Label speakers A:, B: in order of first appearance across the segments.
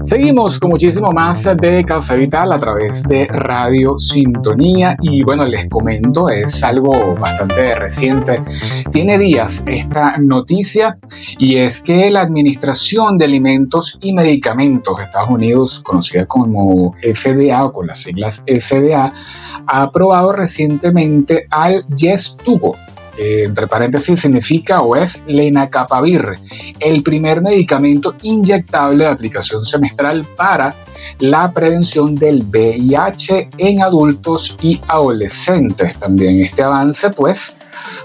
A: Seguimos con muchísimo más de Café Vital a través de Radio Sintonía y bueno, les comento, es algo bastante reciente, tiene días esta noticia y es que la Administración de Alimentos y Medicamentos de Estados Unidos, conocida como FDA o con las siglas FDA, ha aprobado recientemente al Yeztugo. Entre paréntesis significa o es lenacapavir, el primer medicamento inyectable de aplicación semestral para la prevención del VIH en adultos y adolescentes. También este avance pues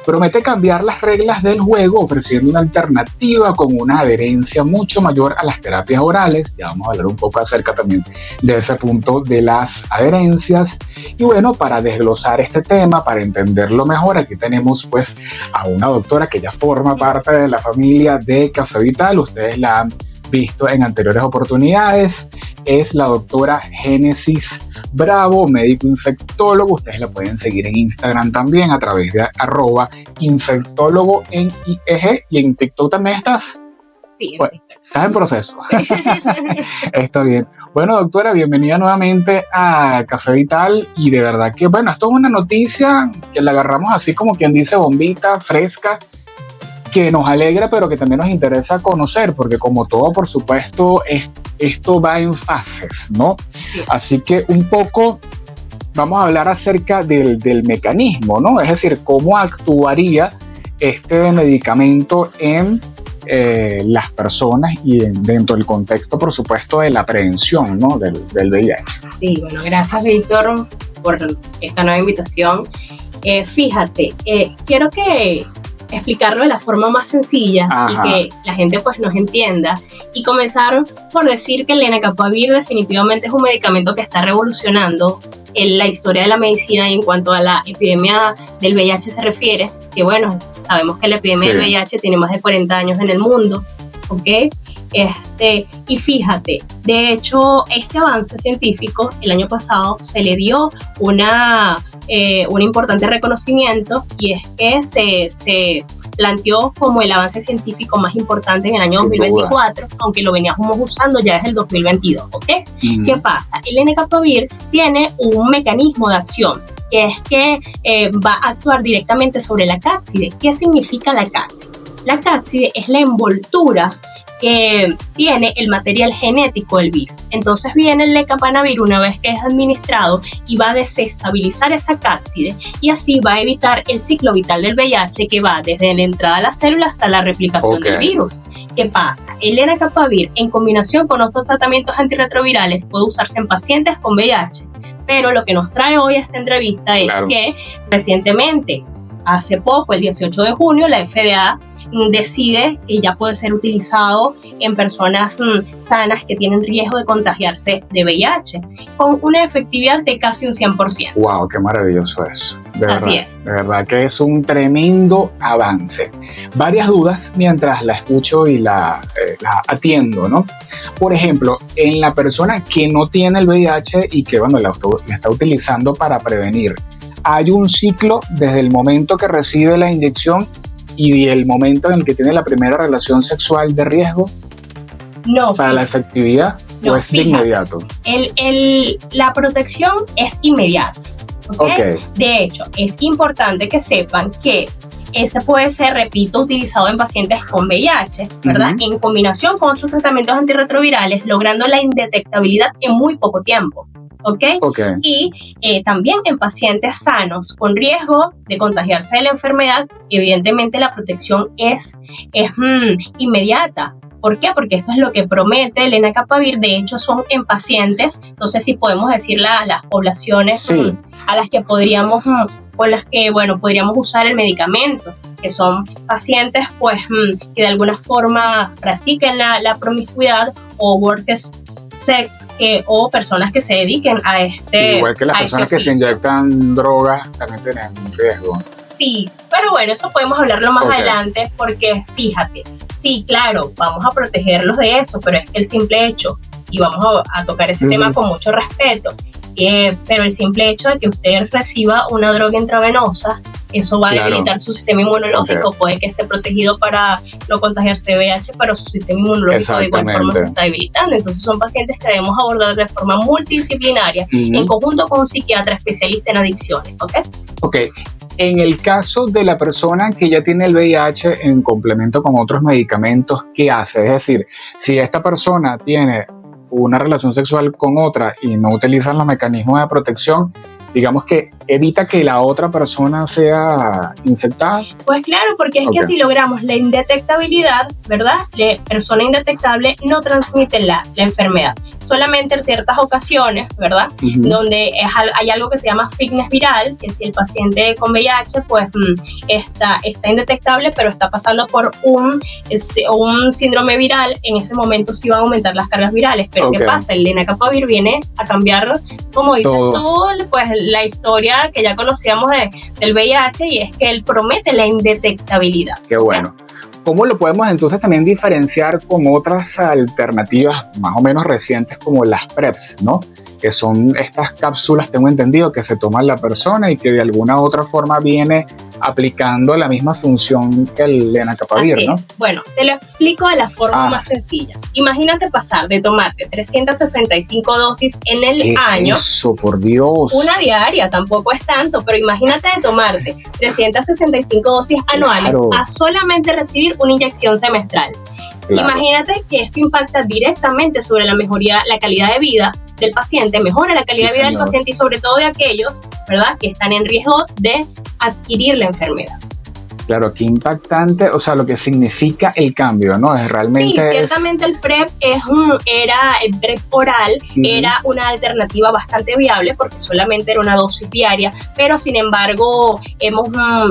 A: promete cambiar las reglas del juego ofreciendo una alternativa con una adherencia mucho mayor a las terapias orales. Ya vamos a hablar un poco acerca también de ese punto de las adherencias. Y bueno, para desglosar este tema, para entenderlo mejor, aquí tenemos pues a una doctora que ya forma parte de la familia de Café Vital. Ustedes la han visto en anteriores oportunidades. Es la doctora Génesis Bravo, médico infectólogo. Ustedes la pueden seguir en Instagram también a través de @infectólogo en IG, y en TikTok también estás.
B: Sí,
A: bueno, estás en proceso. Sí. Está bien. Bueno, doctora, bienvenida nuevamente a Café Vital, y de verdad que bueno, esto es una noticia que la agarramos así como quien dice bombita, fresca, que nos alegra, pero que también nos interesa conocer, porque como todo, por supuesto, esto va en fases, ¿no? Sí. Así que un poco vamos a hablar acerca del mecanismo, ¿no? Es decir, cómo actuaría este medicamento en las personas y dentro del contexto, por supuesto, de la prevención, ¿no? del VIH.
B: Sí, bueno, gracias, Víctor, por esta nueva invitación. Fíjate, quiero explicarlo de la forma más sencilla. Ajá. Y que la gente pues nos entienda, y comenzar por decir que el lenacapavir definitivamente es un medicamento que está revolucionando en la historia de la medicina, y en cuanto a la epidemia del VIH se refiere, que bueno, sabemos que la epidemia del VIH tiene más de 40 años en el mundo, ¿ok? Y fíjate, de hecho, este avance científico el año pasado se le dio un importante reconocimiento, y es que se planteó como el avance científico más importante en el año 2024, aunque lo veníamos usando ya desde el 2022, ¿ok? ¿Qué pasa? El lenacapavir tiene un mecanismo de acción, que es que va a actuar directamente sobre la cápside. ¿Qué significa la cápside? La cápside es la envoltura que tiene el material genético del virus. Entonces viene el lenacapavir una vez que es administrado y va a desestabilizar esa cápside, y así va a evitar el ciclo vital del VIH, que va desde la entrada a la célula hasta la replicación del virus. ¿Qué pasa? El lenacapavir, en combinación con otros tratamientos antirretrovirales, puede usarse en pacientes con VIH, pero lo que nos trae hoy esta entrevista es que recientemente, hace poco, el 18 de junio, la FDA decide que ya puede ser utilizado en personas sanas que tienen riesgo de contagiarse de VIH, con una efectividad de casi un 100%.
A: ¡Wow! ¡Qué maravilloso eso!
B: Así es.
A: De verdad que es un tremendo avance. Varias dudas mientras la escucho y la atiendo, ¿no? Por ejemplo, en la persona que no tiene el VIH y que bueno, la está utilizando para prevenir, ¿hay un ciclo desde el momento que recibe la inyección y el momento en el que tiene la primera relación sexual de riesgo?
B: No.
A: ¿Para la efectividad? No, ¿o es de inmediato?
B: La protección es inmediata. ¿Okay? De hecho, es importante que sepan que este puede ser, repito, utilizado en pacientes con VIH, ¿verdad? En combinación con otros tratamientos antirretrovirales, logrando la indetectabilidad en muy poco tiempo. ¿Okay? Y también en pacientes sanos con riesgo de contagiarse de la enfermedad, evidentemente la protección es inmediata. ¿Por qué? Porque esto es lo que promete el lenacapavir. De hecho, son en pacientes, no sé si podemos decir las poblaciones a las que podríamos usar el medicamento, que son pacientes pues que de alguna forma practiquen la promiscuidad o workers sex, o personas que se dediquen a
A: igual que las personas que se inyectan drogas también tienen un riesgo.
B: Sí, pero bueno, eso podemos hablarlo más adelante, porque fíjate, sí, claro, vamos a protegerlos de eso, pero es que el simple hecho, y vamos a tocar ese tema con mucho respeto, pero el simple hecho de que usted reciba una droga intravenosa eso va a debilitar su sistema inmunológico, puede que esté protegido para no contagiarse VIH, pero su sistema inmunológico de igual forma se está debilitando. Entonces son pacientes que debemos abordar de forma multidisciplinaria en conjunto con un psiquiatra especialista en adicciones,
A: ¿ok? En el caso de la persona que ya tiene el VIH en complemento con otros medicamentos, ¿qué hace? Es decir, si esta persona tiene una relación sexual con otra y no utilizan los mecanismos de protección, digamos que evita que la otra persona sea infectada.
B: Pues claro, porque es que si logramos la indetectabilidad, ¿verdad? La persona indetectable no transmite la enfermedad. Solamente en ciertas ocasiones, ¿verdad? Donde hay algo que se llama fitness viral, que si el paciente con VIH pues está indetectable, pero está pasando por un síndrome viral, en ese momento sí van a aumentar las cargas virales. Pero ¿qué pasa? El lenacapavir viene a cambiar, como dices tú, pues la historia que ya conocíamos del VIH, y es que él promete la indetectabilidad.
A: Qué bueno. ¿Cómo lo podemos entonces también diferenciar con otras alternativas más o menos recientes como las PrEPs, ¿no? Que son estas cápsulas, tengo entendido, que se toma la persona y que de alguna u otra forma viene aplicando la misma función que el lenacapavir, ¿no?
B: Bueno, te lo explico de la forma más sencilla. Imagínate pasar de tomarte 365 dosis en el año.
A: Eso, por Dios.
B: Una diaria, tampoco es tanto, pero imagínate de tomarte 365 dosis anuales a solamente recibir una inyección semestral. Imagínate que esto impacta directamente sobre la mejoría, la calidad de vida del paciente, mejora la calidad de vida del paciente y sobre todo de aquellos, ¿verdad?, que están en riesgo de adquirir la enfermedad.
A: Claro, qué impactante, o sea, lo que significa el cambio, ¿no? Es realmente.
B: Sí, ciertamente el PrEP el PrEP oral era una alternativa bastante viable porque solamente era una dosis diaria, pero sin embargo hemos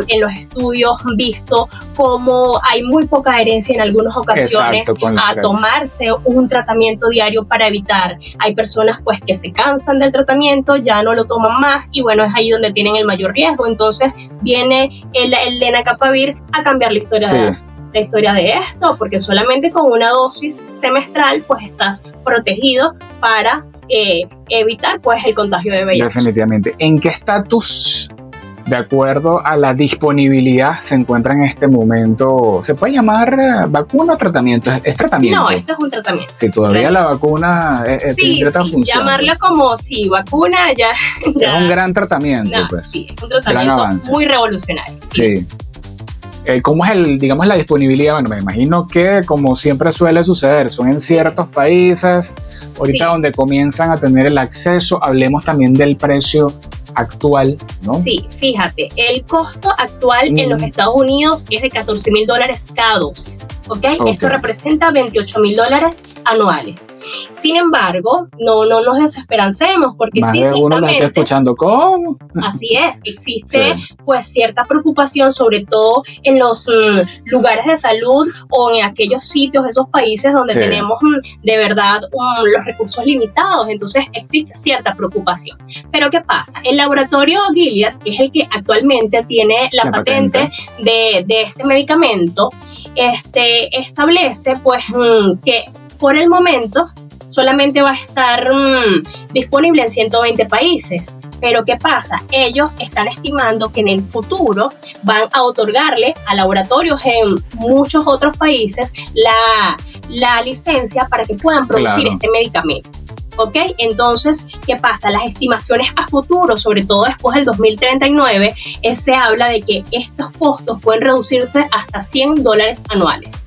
B: en los estudios visto cómo hay muy poca adherencia en algunas ocasiones a tomarse un tratamiento diario para evitar. Hay personas pues que se cansan del tratamiento, ya no lo toman más y bueno, es ahí donde tienen el mayor riesgo. Entonces viene el lenacapavir a cambiar la historia de esto, porque solamente con una dosis semestral pues estás protegido para evitar pues el contagio de VIH.
A: Definitivamente. ¿En qué estatus, de acuerdo a la disponibilidad, se encuentra en este momento? ¿Se puede llamar vacuna o tratamiento? ¿Es tratamiento?
B: No, esto es un tratamiento.
A: Si todavía la vacuna tiene otra función.
B: Llamarla como vacuna ya
A: es un gran tratamiento. Pues.
B: Sí, es un tratamiento muy revolucionario.
A: Sí. ¿Cómo es digamos, la disponibilidad? Bueno, me imagino que, como siempre suele suceder, son en ciertos países, ahorita donde comienzan a tener el acceso. Hablemos también del precio actual, ¿no?
B: Sí, fíjate, el costo actual en los Estados Unidos es de $14,000 cada dosis. ¿Okay? Esto representa $28,000 anuales. Sin embargo, no nos desesperancemos porque
A: más de uno la está escuchando. ¿Cómo?
B: Así es, existe pues cierta preocupación, sobre todo en los lugares de salud o en aquellos sitios, esos países donde tenemos de verdad los recursos limitados. Entonces existe cierta preocupación. Pero ¿qué pasa? El laboratorio Gilead, que es el que actualmente tiene la patente de este medicamento, establece pues que por el momento solamente va a estar disponible en 120 países. Pero ¿qué pasa? Ellos están estimando que en el futuro van a otorgarle a laboratorios en muchos otros países la licencia para que puedan producir este medicamento. ¿Ok? Entonces, ¿qué pasa? Las estimaciones a futuro, sobre todo después del 2039, se habla de que estos costos pueden reducirse hasta $100 anuales.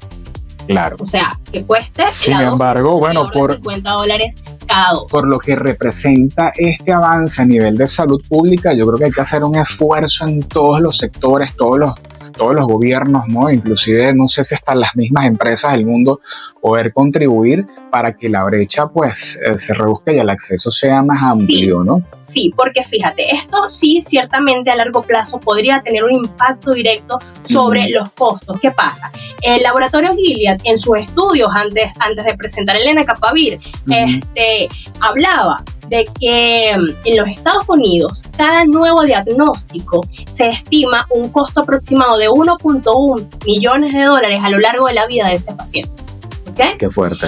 A: Claro.
B: O sea, que cueste
A: sin embargo, bueno, por
B: $50 cada dosis.
A: Por lo que representa este avance a nivel de salud pública, yo creo que hay que hacer un esfuerzo en todos los sectores, todos los gobiernos, ¿no? Inclusive, no sé si hasta las mismas empresas del mundo poder contribuir para que la brecha pues se reduzca y el acceso sea más amplio, ¿no?
B: Sí, porque fíjate, esto sí ciertamente a largo plazo podría tener un impacto directo sobre los costos. ¿Qué pasa? El laboratorio Gilead en sus estudios antes de presentar el lenacapavir hablaba de que en los Estados Unidos cada nuevo diagnóstico se estima un costo aproximado de $1.1 millones a lo largo de la vida de ese paciente. ¿Okay?
A: Qué fuerte.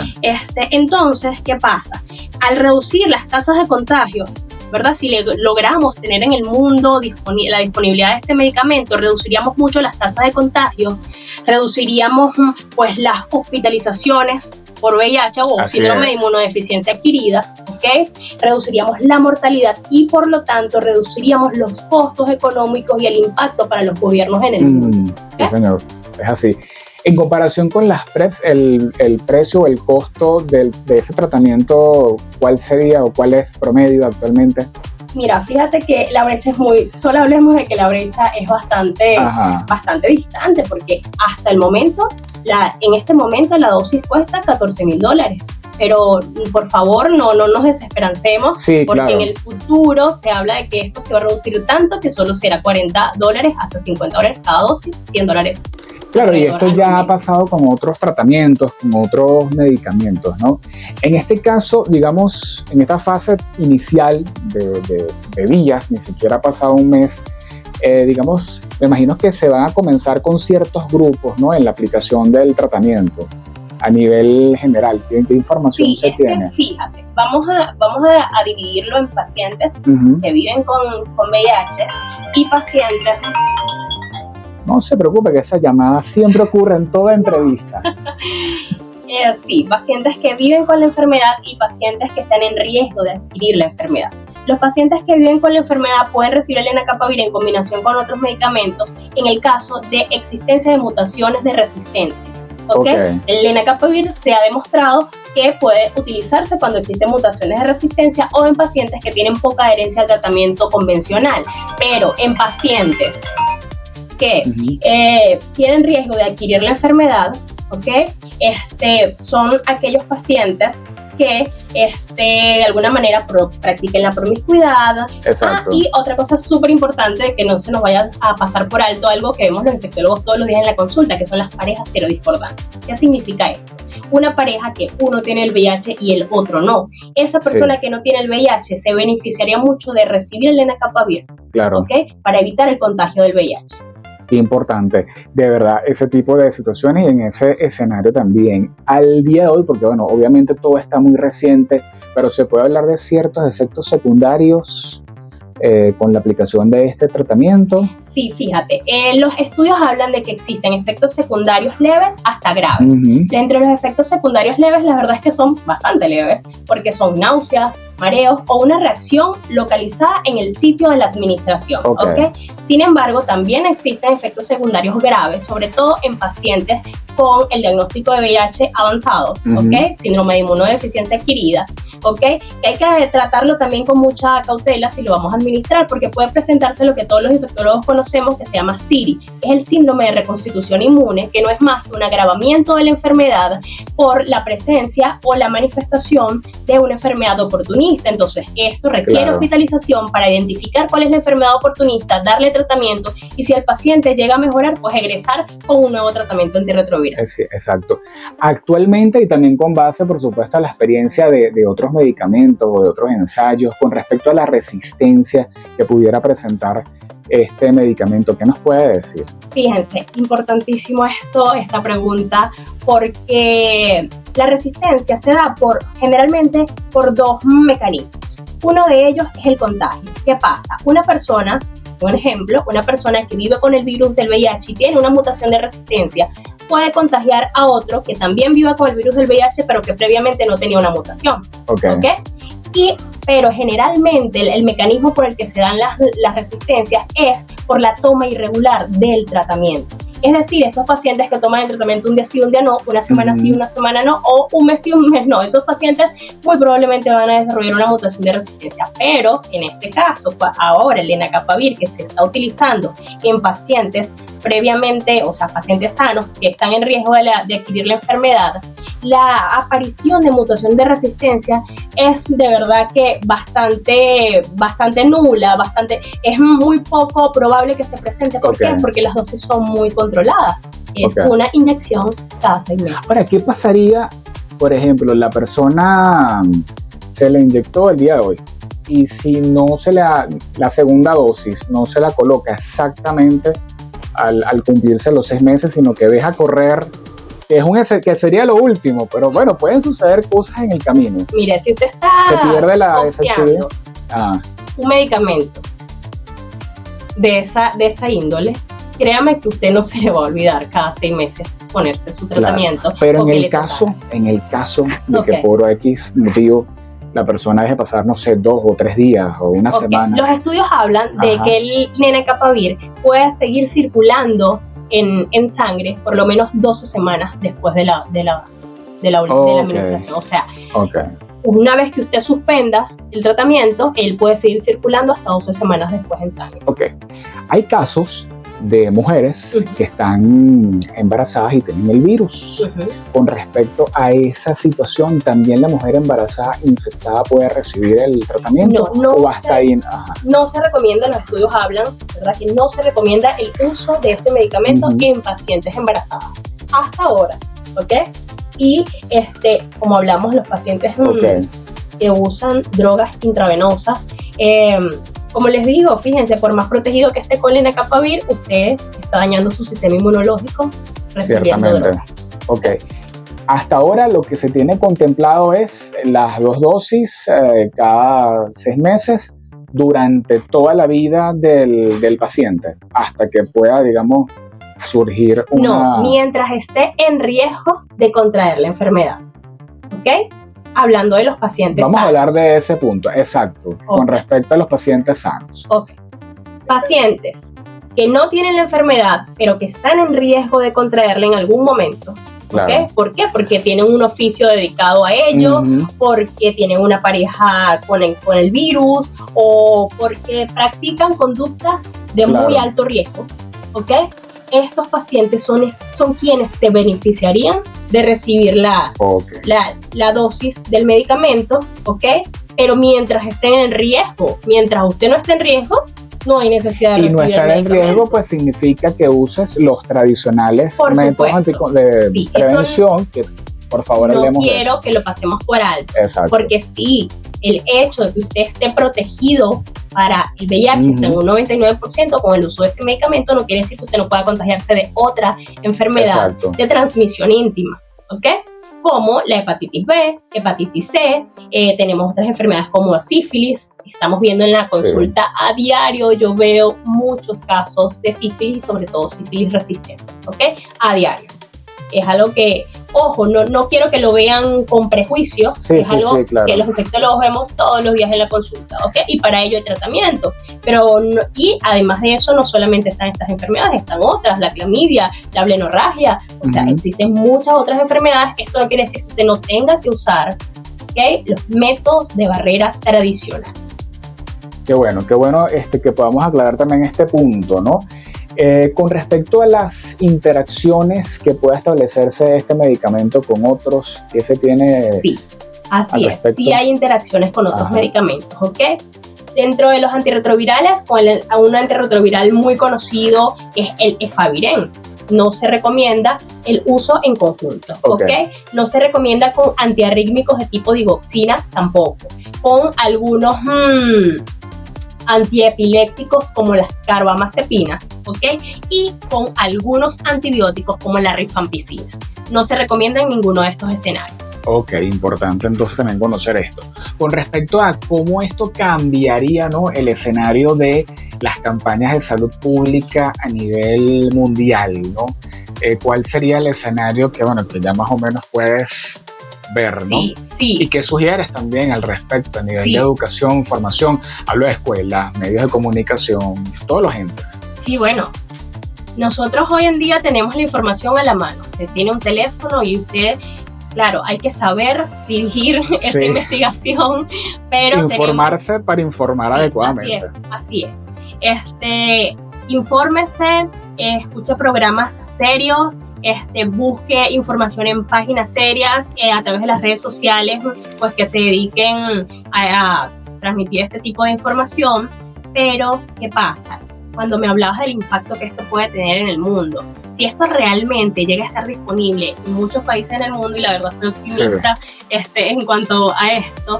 B: Entonces, ¿qué pasa? Al reducir las tasas de contagio ¿verdad? Si logramos tener en el mundo la disponibilidad de este medicamento, reduciríamos mucho las tasas de contagio, reduciríamos pues las hospitalizaciones por VIH o síndrome de inmunodeficiencia adquirida, ¿ok? Reduciríamos la mortalidad y por lo tanto reduciríamos los costos económicos y el impacto para los gobiernos en el mundo.
A: Sí, señor, es así. En comparación con las PrEPs, el precio o el costo de ese tratamiento, ¿cuál sería o cuál es promedio actualmente?
B: Mira, fíjate que la brecha solo hablemos de que la brecha es bastante distante, porque hasta el momento, en este momento la dosis cuesta $14,000. Pero por favor no nos desesperancemos, porque en el futuro se habla de que esto se va a reducir tanto que solo será $40 hasta $50 cada dosis, $100.
A: Claro, y esto ya ha pasado con otros tratamientos, con otros medicamentos, ¿no? En este caso, digamos, en esta fase inicial de días, ni siquiera ha pasado un mes, digamos, me imagino que se van a comenzar con ciertos grupos, ¿no? En la aplicación del tratamiento a nivel general. ¿Qué información se tiene?
B: Fíjate, vamos a dividirlo en pacientes que viven con VIH y pacientes...
A: No se preocupe que esa llamada siempre ocurre en toda entrevista.
B: Sí, pacientes que viven con la enfermedad y pacientes que están en riesgo de adquirir la enfermedad. Los pacientes que viven con la enfermedad pueden recibir el lenacapavir en combinación con otros medicamentos en el caso de existencia de mutaciones de resistencia. ¿Okay? El lenacapavir se ha demostrado que puede utilizarse cuando existen mutaciones de resistencia o en pacientes que tienen poca adherencia al tratamiento convencional, pero en pacientes que tienen riesgo de adquirir la enfermedad, son aquellos pacientes que de alguna manera practiquen la promiscuidad. Y otra cosa súper importante, que no se nos vaya a pasar por alto, algo que vemos los infectólogos todos los días en la consulta, que son las parejas serodiscordantes. ¿Qué significa esto? Una pareja que uno tiene el VIH y el otro no. Esa persona que no tiene el VIH se beneficiaría mucho de recibir el lenacapavir, para evitar el contagio del VIH.
A: Importante, de verdad, ese tipo de situaciones y en ese escenario también. Al día de hoy, porque bueno, obviamente todo está muy reciente, pero se puede hablar de ciertos efectos secundarios con la aplicación de este tratamiento.
B: Sí, fíjate, los estudios hablan de que existen efectos secundarios leves hasta graves. Entre los efectos secundarios leves, la verdad es que son bastante leves, porque son náuseas, mareos o una reacción localizada en el sitio de la administración. Sin embargo, también existen efectos secundarios graves, sobre todo en pacientes con el diagnóstico de VIH avanzado, síndrome de inmunodeficiencia adquirida, que hay que tratarlo también con mucha cautela si lo vamos a administrar, porque puede presentarse lo que todos los infectólogos conocemos, que se llama SIRI, es el síndrome de reconstitución inmune, que no es más que un agravamiento de la enfermedad por la presencia o la manifestación de una enfermedad oportunista. Entonces, esto requiere hospitalización para identificar cuál es la enfermedad oportunista, darle tratamiento y si el paciente llega a mejorar, pues egresar con un nuevo tratamiento antirretroviral.
A: Sí, exacto. Actualmente, y también con base, por supuesto, a la experiencia de otros medicamentos o de otros ensayos con respecto a la resistencia que pudiera presentar este medicamento, ¿qué nos puede decir?
B: Fíjense, importantísimo esta pregunta, porque la resistencia se da generalmente por dos mecanismos. Uno de ellos es el contagio. ¿Qué pasa? Una persona que vive con el virus del VIH y tiene una mutación de resistencia, puede contagiar a otro que también viva con el virus del VIH, pero que previamente no tenía una mutación. Pero generalmente el mecanismo por el que se dan las resistencias es por la toma irregular del tratamiento. Es decir, estos pacientes que toman el tratamiento un día sí, un día no, una semana sí, una semana no, o un mes sí, un mes no, esos pacientes muy probablemente van a desarrollar una mutación de resistencia. Pero en este caso, ahora el lenacapavir que se está utilizando en pacientes previamente, o sea, pacientes sanos que están en riesgo de adquirir la enfermedad, la aparición de mutación de resistencia es de verdad que bastante nula, es muy poco probable que se presente. ¿Por qué? Porque las dosis son muy controladas. Es una inyección cada 6 meses.
A: Ahora, ¿qué pasaría, por ejemplo, la persona se le inyectó el día de hoy y si no la segunda dosis no se la coloca exactamente al cumplirse los 6 meses, sino que deja correr, que sería lo último, pero bueno, pueden suceder cosas en el camino.
B: Mire, si usted está
A: se pierde la efectividad.
B: un medicamento de esa índole, créame que usted no se le va a olvidar cada 6 meses ponerse su tratamiento.
A: Claro, pero en el caso de que por X motivo la persona deje pasar, no sé, 2 o 3 días o una semana.
B: Los estudios hablan de que el lenacapavir puede seguir circulando en sangre por lo menos 12 semanas después de la administración. O sea, una vez que usted suspenda el tratamiento, él puede seguir circulando hasta 12 semanas después en sangre.
A: Hay casos de mujeres que están embarazadas y tienen el virus. Con respecto a esa situación, ¿también la mujer embarazada infectada puede recibir el tratamiento? ¿O hasta ahí?
B: No se recomienda, los estudios hablan, ¿verdad?, que no se recomienda el uso de este medicamento en pacientes embarazadas. Hasta ahora, Y como hablamos, los pacientes que usan drogas intravenosas, como les digo, fíjense, por más protegido que esté con lenacapavir, usted está dañando su sistema inmunológico recibiendo drogas.
A: Hasta ahora lo que se tiene contemplado es las 2 dosis cada 6 meses durante toda la vida del paciente, hasta que pueda, digamos, surgir una...
B: No, mientras esté en riesgo de contraer la enfermedad. Hablando de los pacientes
A: sanos. Vamos a hablar de ese punto, exacto, con respecto a los pacientes sanos.
B: Pacientes que no tienen la enfermedad, pero que están en riesgo de contraerla en algún momento. ¿Por qué? Porque tienen un oficio dedicado a ello, porque tienen una pareja con el virus, o porque practican conductas de muy alto riesgo. Estos pacientes son quienes se beneficiarían de recibir la dosis del medicamento, pero mientras estén en riesgo, mientras usted no esté en riesgo, no hay necesidad de recibir el medicamento. Y no estar en riesgo,
A: pues significa que uses los tradicionales métodos de prevención, que por favor hablemos de eso.
B: No quiero que lo pasemos por alto, porque sí, el hecho de que usted esté protegido para el VIH está en un 99% con el uso de este medicamento, no quiere decir que usted no pueda contagiarse de otra enfermedad de transmisión íntima, como la hepatitis B, hepatitis C, tenemos otras enfermedades como la sífilis. Estamos viendo en la consulta a diario, yo veo muchos casos de sífilis, sobre todo sífilis resistente, a diario. Es algo que, ojo, no quiero que lo vean con prejuicio, es algo que los infectólogos vemos todos los días en la consulta, y para ello hay tratamiento. Y además de eso, no solamente están estas enfermedades, están otras, la clamidia, la blenorragia, existen muchas otras enfermedades. Esto no quiere decir que usted no tenga que usar los métodos de barrera tradicional.
A: Qué bueno que podamos aclarar también este punto, ¿no? Con respecto a las interacciones que pueda establecerse este medicamento con otros, ¿qué se tiene?
B: Sí, así es. Sí hay interacciones con otros medicamentos, Dentro de los antirretrovirales, con un antirretroviral muy conocido que es el Efavirenz. No se recomienda el uso en conjunto, No se recomienda con antiarrítmicos de tipo digoxina tampoco. Con algunos antiepilépticos como las carbamazepinas, y con algunos antibióticos como la rifampicina. No se recomienda en ninguno de estos escenarios.
A: Importante entonces también conocer esto. Con respecto a cómo esto cambiaría, ¿no?, el escenario de las campañas de salud pública a nivel mundial, ¿no? ¿Cuál sería el escenario que ya más o menos puedes ver, ¿no?
B: Sí.
A: ¿Y qué sugieres también al respecto a nivel de educación, formación? Hablo de escuelas, medios de comunicación, todos los entes.
B: Sí, nosotros hoy en día tenemos la información a la mano. Usted tiene un teléfono y usted, claro, hay que saber dirigir esa investigación, pero
A: informarse para informar adecuadamente.
B: Así es. Infórmese, escuche programas serios, busque información en páginas serias, a través de las redes sociales, pues que se dediquen a transmitir este tipo de información. Pero, ¿qué pasa? Cuando me hablabas del impacto que esto puede tener en el mundo, si esto realmente llega a estar disponible en muchos países en el mundo, y la verdad soy optimista en cuanto a esto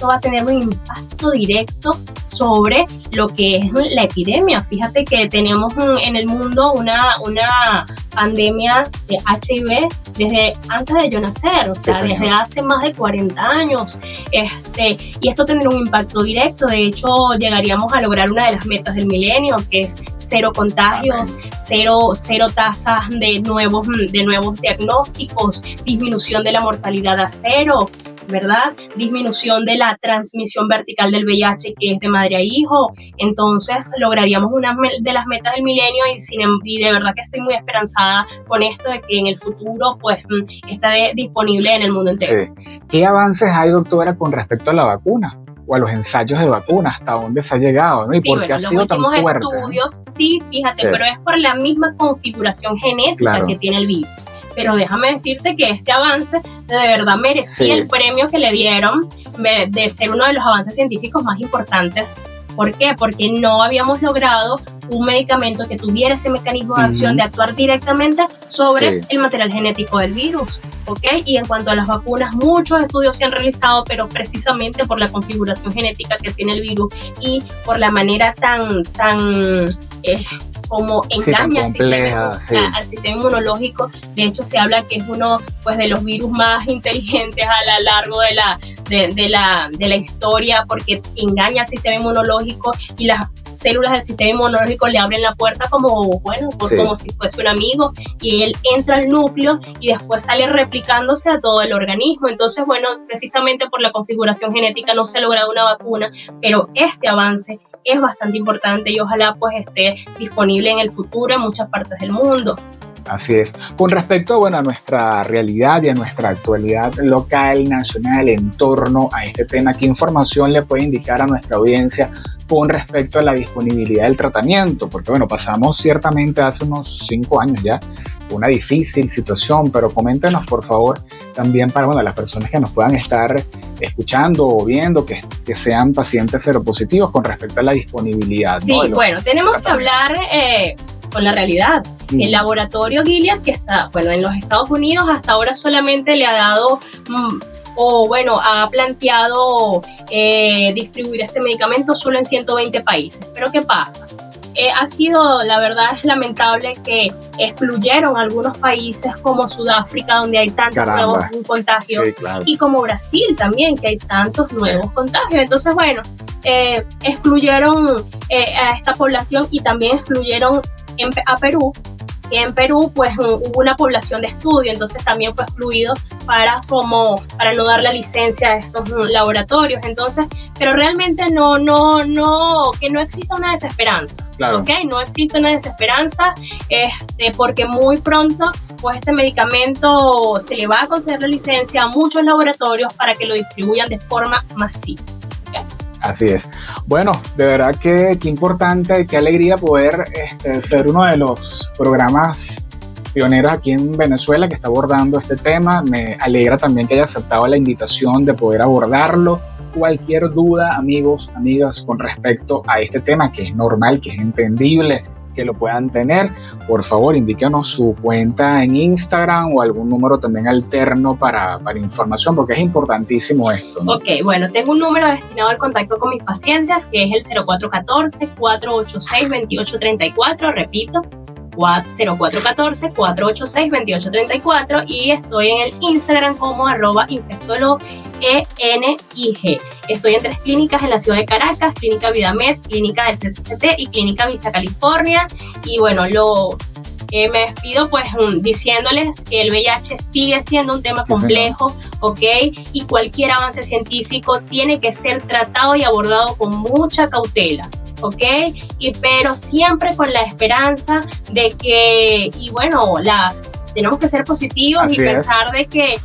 B: va a tener un impacto directo sobre lo que es la epidemia. Fíjate que tenemos en el mundo una pandemia de HIV desde antes de yo nacer, o sea, desde hace más de 40 años. Y esto tendrá un impacto directo. De hecho, llegaríamos a lograr una de las metas del milenio, que es 0 contagios, cero tasas de nuevos diagnósticos, disminución de la mortalidad a 0, ¿verdad? Disminución de la transmisión vertical del VIH, que es de madre a hijo. Entonces lograríamos una de las metas del milenio y de verdad que estoy muy esperanzada con esto de que en el futuro pues esté disponible en el mundo entero.
A: Sí. ¿Qué avances hay, doctora, con respecto a la vacuna o a los ensayos de vacuna? ¿Hasta dónde se ha llegado, ¿no? ¿Y por qué ha sido tan fuerte?
B: Los últimos estudios, sí, fíjate, pero es por la misma configuración genética que tiene el virus. Pero déjame decirte que este avance de verdad merecía el premio que le dieron de ser uno de los avances científicos más importantes. ¿Por qué? Porque no habíamos logrado un medicamento que tuviera ese mecanismo de acción de actuar directamente sobre el material genético del virus, ¿ok? Y en cuanto a las vacunas, muchos estudios se han realizado, pero precisamente por la configuración genética que tiene el virus y por la manera tan como engaña al sistema inmunológico. De hecho, se habla que es uno pues de los virus más inteligentes a lo largo de la historia, porque engaña al sistema inmunológico y las células del sistema inmunológico le abren la puerta como si fuese un amigo, y él entra al núcleo y después sale replicándose a todo el organismo. Entonces, precisamente por la configuración genética no se ha logrado una vacuna, pero este avance es bastante importante y ojalá pues esté disponible en el futuro en muchas partes del mundo.
A: Así es. Con respecto a nuestra realidad y a nuestra actualidad local, nacional, en torno a este tema, ¿qué información le puede indicar a nuestra audiencia con respecto a la disponibilidad del tratamiento? Porque pasamos ciertamente hace unos 5 años ya una difícil situación, pero coméntenos por favor también para las personas que nos puedan estar escuchando o viendo que sean pacientes seropositivos con respecto a la disponibilidad.
B: Sí, tenemos que hablar con la realidad. El laboratorio Gilead, que está en los Estados Unidos, hasta ahora solamente le ha dado ha planteado distribuir este medicamento solo en 120 países. Pero ¿qué pasa? La verdad es lamentable que excluyeron algunos países como Sudáfrica, donde hay tantos nuevos contagios, y como Brasil también, que hay tantos nuevos contagios. Entonces, excluyeron a esta población y también excluyeron a Perú. En Perú hubo una población de estudio, entonces también fue excluido para no dar la licencia a estos laboratorios. Entonces, pero realmente que no exista una desesperanza, ¿ok? No existe una desesperanza, porque muy pronto este medicamento se le va a conceder la licencia a muchos laboratorios para que lo distribuyan de forma masiva.
A: Así es. De verdad que qué importante, qué alegría poder ser uno de los programas pioneros aquí en Venezuela que está abordando este tema. Me alegra también que haya aceptado la invitación de poder abordarlo. Cualquier duda, amigos, amigas, con respecto a este tema, que es normal, que es entendible que lo puedan tener, por favor indíquenos su cuenta en Instagram o algún número también alterno para información, porque es importantísimo esto, ¿no?
B: Ok, tengo un número destinado al contacto con mis pacientes, que es el 0414-486-2834, repito, 0414-486-2834, y estoy en el Instagram como @infectologenig. Estoy en 3 clínicas en la ciudad de Caracas: Clínica Vidamed, Clínica del CCCT y Clínica Vista California. Y me despido diciéndoles que el VIH sigue siendo un tema complejo, ¿ok? Y cualquier avance científico tiene que ser tratado y abordado con mucha cautela, ¿ok? Pero siempre con la esperanza de que, tenemos que ser positivos. Así y pensar de que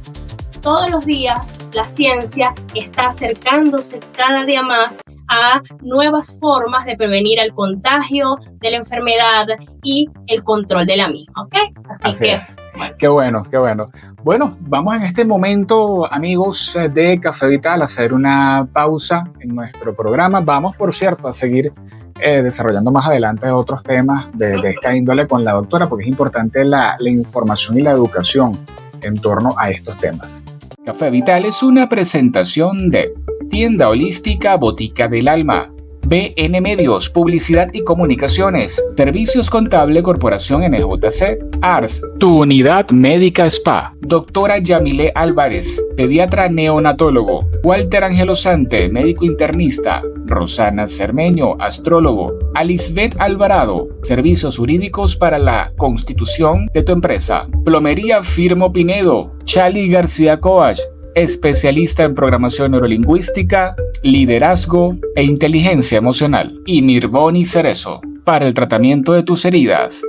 B: todos los días la ciencia está acercándose cada día más a nuevas formas de prevenir el contagio de la enfermedad y el control de la misma, ¿ok?
A: Así es. Qué bueno. Vamos en este momento, amigos de Café Vital, a hacer una pausa en nuestro programa. Vamos, por cierto, a seguir desarrollando más adelante otros temas de esta índole con la doctora, porque es importante la información y la educación en torno a estos temas. Café Vital es una presentación de Tienda Holística Botica del Alma. BN Medios, Publicidad y Comunicaciones, Servicios Contable Corporación NJC, ARS, Tu Unidad Médica Spa, Doctora Yamile Álvarez, Pediatra Neonatólogo, Walter Ángelo Sante, Médico Internista, Rosana Cermeño, Astrólogo, Alisbeth Alvarado, Servicios Jurídicos para la Constitución de tu empresa, Plomería Firmo Pinedo, Chali García Coach, especialista en programación neurolingüística, liderazgo e inteligencia emocional, y Mirboni Cerezo, para el tratamiento de tus heridas.